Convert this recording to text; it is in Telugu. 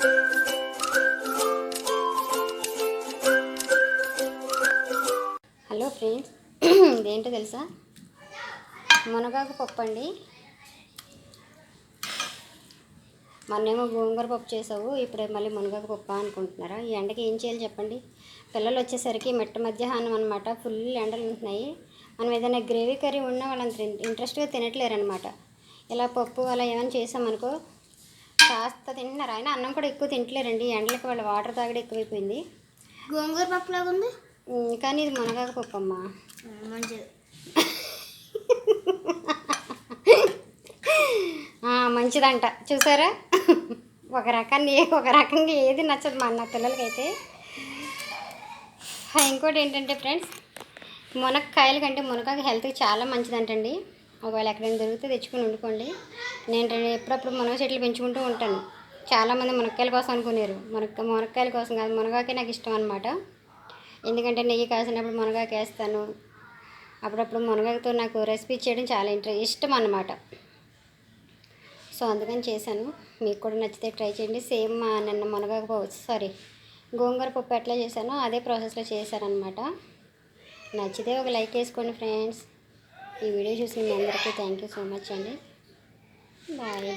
హలో ఫ్రెండ్స్, ఇదేంటో తెలుసా? మునగాకు పప్పు అండి. మొన్నేమో గోంగూర పప్పు చేసావు, ఇప్పుడు మళ్ళీ మునగాకు పప్పు అనుకుంటున్నారా? ఈ ఎండకి ఏం చేయాలి చెప్పండి? పిల్లలు వచ్చేసరికి మిట్ట మధ్యాహ్నం అనమాట, ఫుల్ ఎండలు ఉంటున్నాయి. మనం ఏదైనా గ్రేవీ కర్రీ ఉన్నా వాళ్ళంత ఇంట్రెస్ట్గా తినట్లేరు అనమాట. ఇలా పప్పు అలా ఏమైనా చేసామనుకో కాస్త తింటున్నారు. అయినా అన్నం కూడా ఎక్కువ తింటలేరండి, ఎండలకి వాళ్ళ వాటర్ తాగడం ఎక్కువైపోయింది. గోంగూర పప్పు లాగా ఉంది కానీ ఇది మునగాకు పప్పు అమ్మా. మంచిది. మంచిదంట. చూసారా, ఒక రకంగా ఏది నచ్చదు మా అన్న పిల్లలకైతే. ఇంకోటి ఏంటంటే ఫ్రెండ్స్, మునక్కాయల కంటే మునగాకు హెల్త్కి చాలా మంచిదంటండి. ఒకవేళ ఎక్కడైనా దొరికితే తెచ్చుకొని వండుకోండి. నేను ఎప్పుడప్పుడు మునగ చెట్లు పెంచుకుంటూ ఉంటాను. చాలామంది మునక్కాయల కోసం అనుకున్నారు, మునక్కాయల కోసం కాదు, మునగాకే నాకు ఇష్టం అనమాట. ఎందుకంటే నెయ్యి కాసినప్పుడు మునగాకు వేస్తాను. అప్పుడప్పుడు మునగాకుతో నాకు రెసిపీ చేయడం చాలా ఇష్టం అన్నమాట. సో అందుకని చేశాను. మీకు కూడా నచ్చితే ట్రై చేయండి. సేమ్ నిన్న గోంగూర పప్పు ఎట్లా చేశానో అదే ప్రాసెస్లో చేశారనమాట. నచ్చితే ఒక లైక్ వేసుకోండి ఫ్రెండ్స్. ఈ వీడియో చూసిన మీ అందరికీ థ్యాంక్ యూ సో మచ్ అండి. బాయ్.